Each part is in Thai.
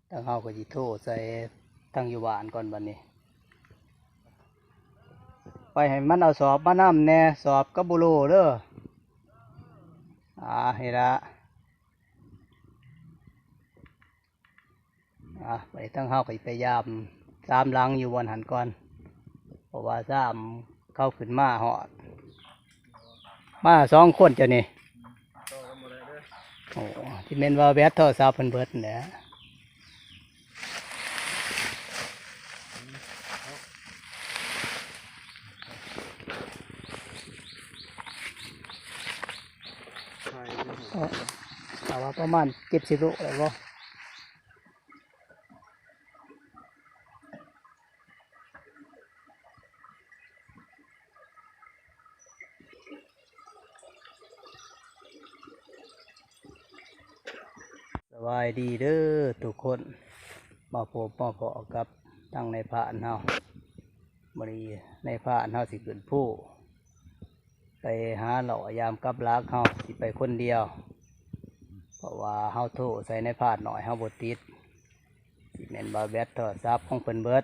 ตั้งเฮาก็สิโทรใส่ตั้งอยู่บ้านก่อนบัดนี้ไปให้มันเอาสอบมานำแน่สอบกับบุโรเด้อเฮ็ดละไปตั้งเฮาก็พยายามตามหลังอยู่บนหันก่อนเพราะว่าซ้ำเข้าขึ้นมาฮอดมา2 คนจ้ะนี่โอ้ที่แม่นว่าแบตโทรศัพท์เพิ่นเบิดแหละแต่ว่าประมาณ70 โลแล้วบ่สบายดีเด้อทุกคนมาพบมาพอกับตั้งในพานเฮามื้อนี้ในพานเฮาสิขึ้นภูไปหาเหล่ายามกับลักเฮาสิไปคนเดียวเพราะว่าเฮาโทรใส่ในพานหน่อยเฮาบ่ติดสิแม่นบ่าแบตโทรศัพท์ของเพิ่นเบิด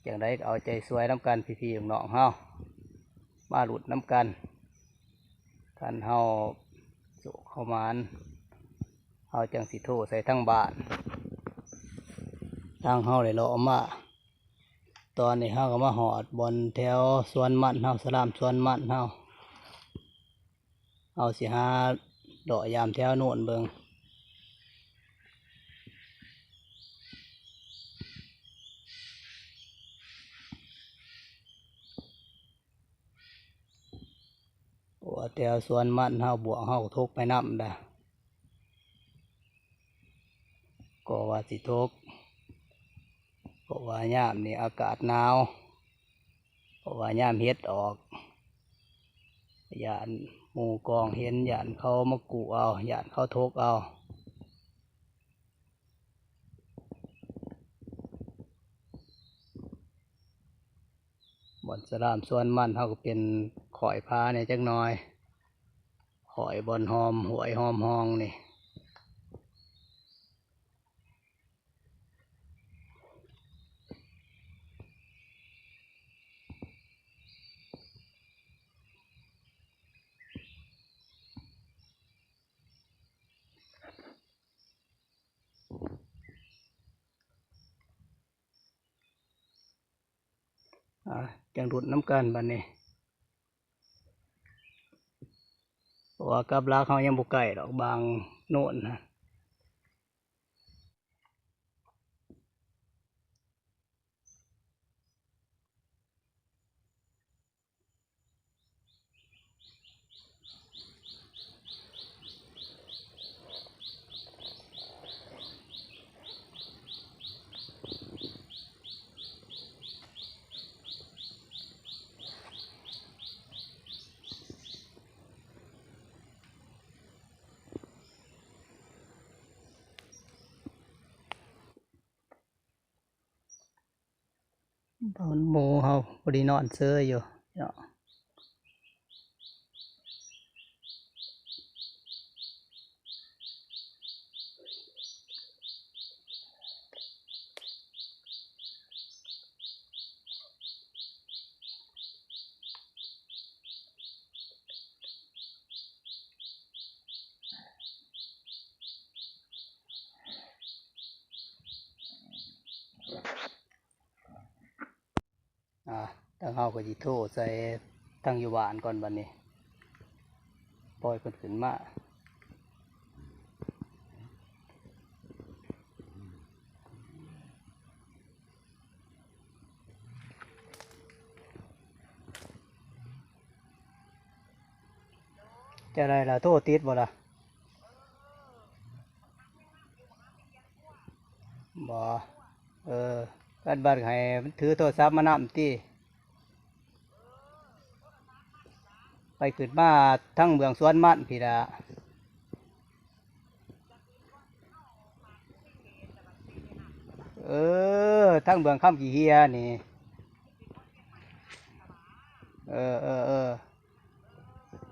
จังได๋เอาใจช่วยน้ำกันพี่ๆน้องๆเฮามาหลุดน้ำกันคันเฮาโศกเข้ามานเฮาจังสิโทรใส่ทั้งบ้านทางเฮาได้เลาะมาตอนนี้เฮาก็มาหอดบนแถวสวนมันเฮาสลามสวนมันเฮาสิหาดอกยามแถวโน่นเบิ่งว่าแถวสวนมันเฮาบวกเฮาทกไปน้ำก็ว่าสิทกเพราะว่ายามนี่อากาศหนาวเพราะว่ายามเฮ็ดออกยานหมู่กองเห็นยานเขามากุเอายานเขาทกเอาบ่อนสลามสวนมันเฮาก็เป็นข่อยพาเนี่ยจักหน่อยข่อยบอนหอมหวยหอมหองนี่จังรุดน้ำกันบัดนี้เพราะว่ากับลักเขายังบุกไก่ดอกบางโน่นนะตอนหมูเขาพอดีนอนเสื้ออยู่เนาะตั้งเฮาก็สิโทรใส่ตั้งอยู่บ้านก่อนบัดนี้ปล่อยเพิ่นขึ้นมาจะได้ล่ะโทรติดบ่ล่ะบ่กันบัดให้มันถือโทรศัพท์มานำติไปขึ้นมาทั้งเมืองสวนมันพี่ละทั้งเมืองคำกี่เฮียนี่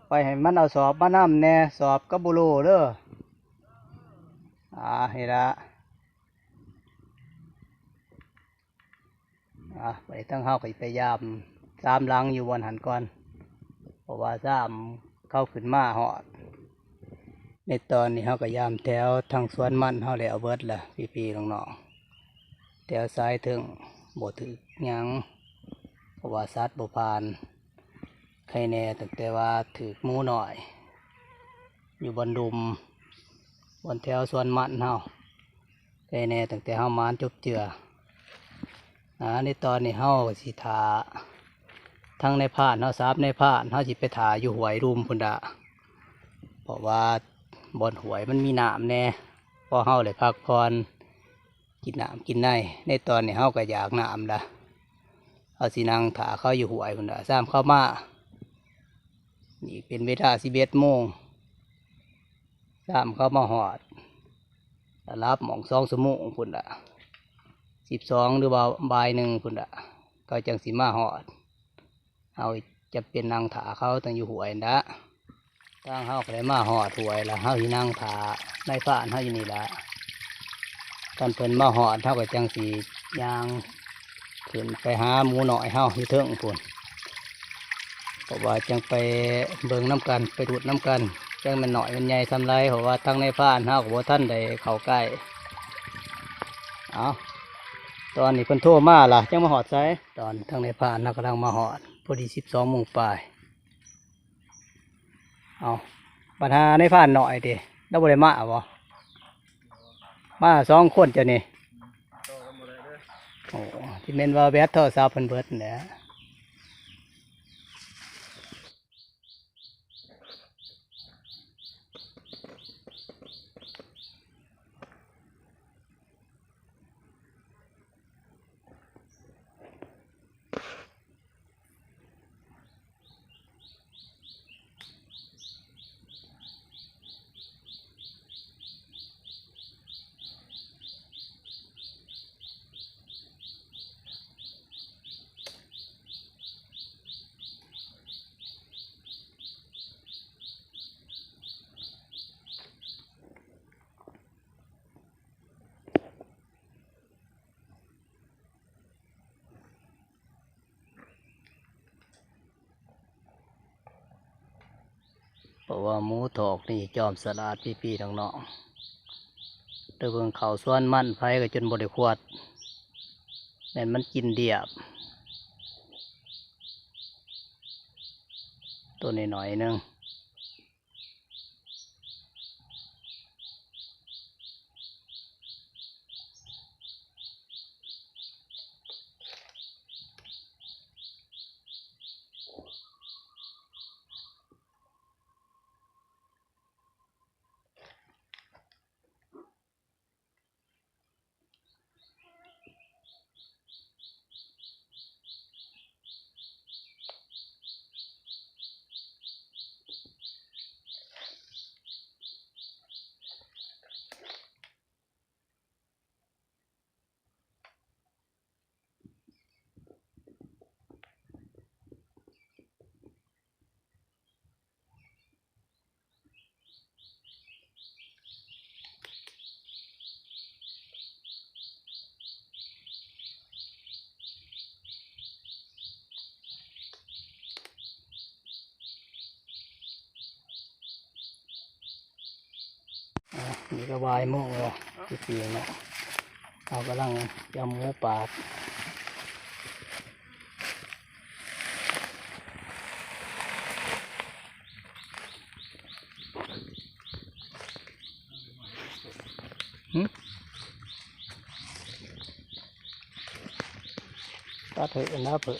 ไปให้มันเอาสอบมานำแน่สอบกับบุโรเด้อ นี่ละไปตั้งเฮาไปยามสามหลังอยู่บนหันก่อนเพราะว่าสามเข้าขึ้นมาหอดในตอนนี้เฮาก็ยามแถวทางสวนมันเฮาแล้วเบิดละพี่ๆน้องๆแถวซ้ายถึงบ่ถึกหยังเพราะว่าสัตว์บ่ผ่านใครแน่ตั้งแต่ว่าถือหมูหน่อยอยู่บนดุมบนแถวสวนมันเฮาใครแน่ตั้งแต่เฮามานจบเจือในตอนนี้เฮาสิถาทั้งในพานเฮาซับในพานเฮาสิไปถาอยู่หวยรุมพุ่นดะเพราะว่าบนหวยมันมีน้ำแน่พอเฮาเลยพักผ่อนกินน้ำกินในตอนนี้เฮาก็อยากน้ำละเฮาสินั่งถาเขาอยู่หวยพุ่นดะซ้ำเข้ามานี่เป็นเวลา11 โมงซ้ำเข้ามาหอดรับหมอง2 ชั่วโมงพุ่นดะ12หรือว่าบ่าย1พุ่นดะก็จังสิมาหอดเอาจะเป็นนางถาเขาตั้งอยู่หวยนะตั้งเฮาก็ได้มาหอดหวยละเฮาที่นั่งถาในบ้านเฮาอยู่นี่ละตอนเพิ่นมาหอดเฮาก็จังสียางขึ้นไปหาหมูหน่อยเฮาอยู่เทิงพุ่นเพราะว่าจังไปเบิ่งน้ำกันไปดูดน้ำกันจังมันหน่อยมันใหญ่ทำไรเพราะว่าทั้งในบ้านเฮาก็บ่ท่านได้เข้าใกล้ตอนนี้เพิ่นโทรมาล่ะจังมาหอดไซตอนทั้งในบ้านเฮากำลังมาหอดพอดี12 โมงปลายปัญหาในบ้านหน่อยดิแล้วบ่ได้มาบ่มา2 คนจ้ะนี่ที่แม่นว่าแบตโทรศัพท์เพิ่นเบิดเนี่ย เพราะว่าหมูถอกนี่จอมสลัดพี่ๆน้องๆแต่เบิ่งเขาส่วนมันไผก็จนบริควดแม่นมันกินเดียบตัวนี้หน่อยนึงนี่ก็วายโม่พี่ๆเนาะเรากำลังยำหมูปาดตัดเถอะนะเผื่อ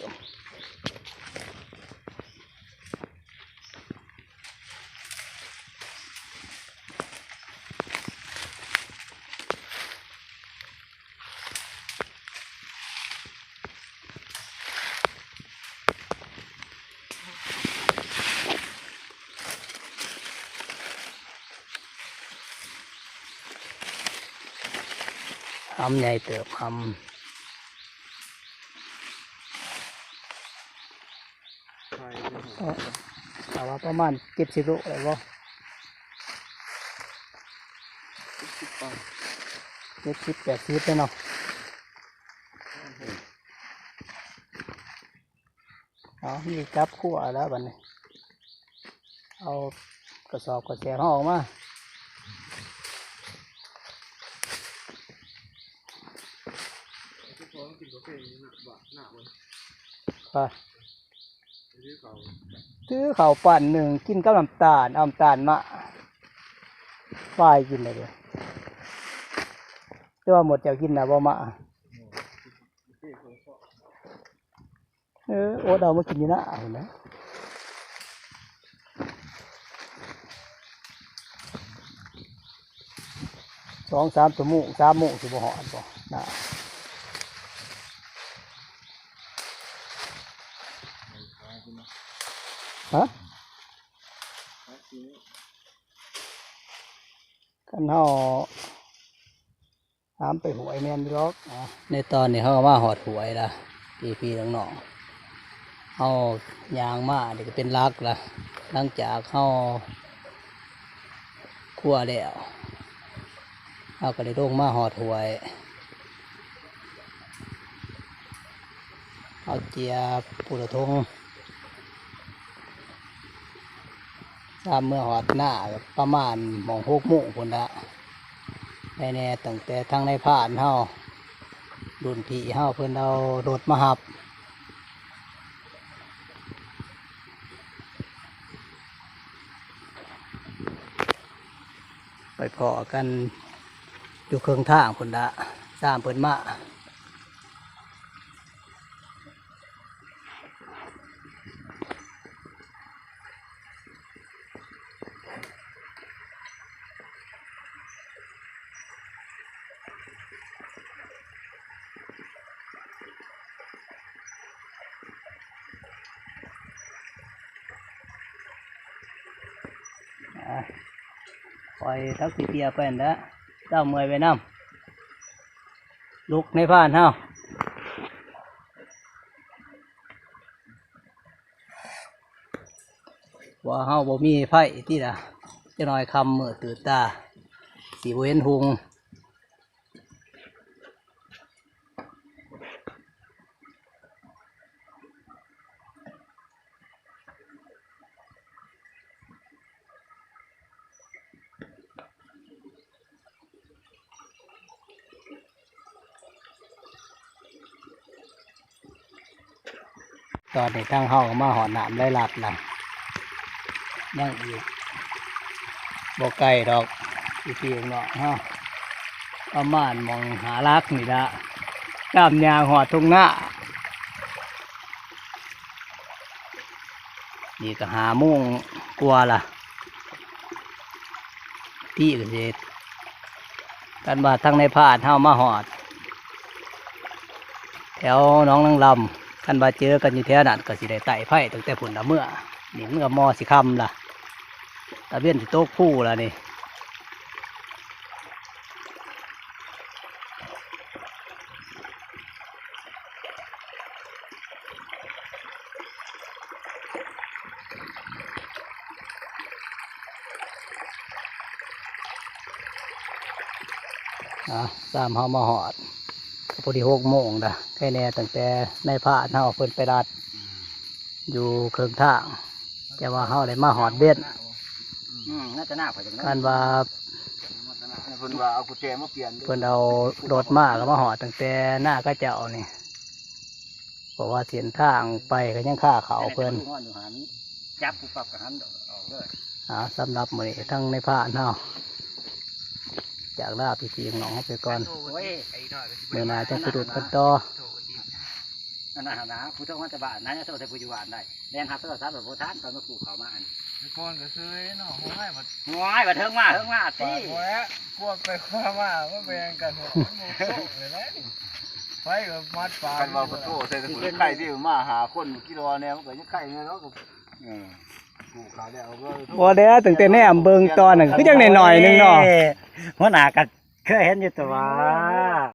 ทำใหญ่เติบทำแต่ว่าประมาณ70 โลเลยบ่ 70-80แล้วเนาะเอามีจับขั้วแล้วบัดนี้เอากระสอบกระแสห่อออกมาค่ะซื้อข้าวปั่นหนึ่งกินกับน้ำตาลเอาน้ำตาลมะฝ่ายกินเลยเดียวแต่ว่าหมดจะกินนะบ่มะโอ๊ตเอามากินอยู่นะเห็นไหม2-3 ชั่วโมง3 โมงสิบ่หอดบ่นะฮะกันเฮาถามไปหวยแม่นอยู่หรอกในตอนนี้เฮามาหอดหวยละพี่ๆน้องๆเฮายางมาเดี๋ยวก็เป็นลักละหลังจากเฮาคั่วแล้วเฮาก็ได้ลงมาหอดหวยเอาเจียปูละทงตามเมื่อหอดหน้าประมาณหม่อง6 โมงพุ่นละแน่ๆตั้งแต่ทางในผ่านเฮารุ่นพี่เฮาเพิ่นเอารถมาหับไปพอกันอยู่เครื่องทางพุ่นละตามเพิ่นมาปล่อยทักสิเปียไปนั่นแหละเจ้าเมื่อยไปน้ำลุกในผ่านเฮาว่าเฮาบ่มีไฟที่ละจะน้อยคำมือตื่นตาสีบ่เห็นหุงตอนนี้ทางเฮาก็มาหอน้ำได้หลับนะยังอีกบ่ไกลดอกพี่ๆเนาะเฮาประมาณมองหาลักนี่ละกล้ามยางหอดตรงหน้านี่ก็5 โมงกว่าล่ะที่ก็สิกันว่าทางในพาดเฮามาหอดแถวหนองนางลำกันว่าเจอกันอยู่แถวนั้นก็สิได้ไต่ไผ่ตั้งแต่พุ่นละเมื่อนี่มันก็มอสิคำล่ะตะเวียนสิโต๊ะคู่ล่ะนี่ตามเฮามาหอดพอดี6 โมงนะแค่แน่ตั้งแต่ในพาดเฮาเพิ่นไปรัดอยู่เครื่องทางแต่ว่าเฮาได้มาหอดเบ็ดน่าจะหน้าไปจัง การว่า เพิ่นว่าเอากุญแจมาเปลี่ยน เพิ่นเอารถมาก็มาหอดตั้งแต่หน้าก็เจ้านี่เพราะว่าเส้นทางไปก็ยังค่าเขาเพิ่น จับกูปรับกับหันออกเลย สำหรับมื้อนี้ทั้งในพาดเฮาจากลาพี่ๆน้องไปก่อนเมื่อหนาจังสิดุดกันต่อ นั่นนะผู้เจ้าว่าจะบ้านนั่นจะโทษแต่ผู้อยู่บ้านได้แรงหักโทรศัพท์แบบโบราณตอนมาปลูกเขามาอัน ก่อนก็ซื้อเนาะหัวให้หมด หัวไอ้บัดเทิงมาสิ หัวแล้วพวกไปคว้ามาว่าแบ่งกันหัวเลยนะไปกับมัดปลา กันว่าขอโทษใส่ถุงไข่ที่มาหาคนกิโลเนี่ยมันก็ยังไข่เนี่ยเนาะปลูกเขาได้เอาก็ บ่ได้ตั้งแต่แนมเบิ่งตอนนั้นคือจังหน่อยๆนึงเนาะ หัวหน้าก็เคยเห็นอยู่ตัว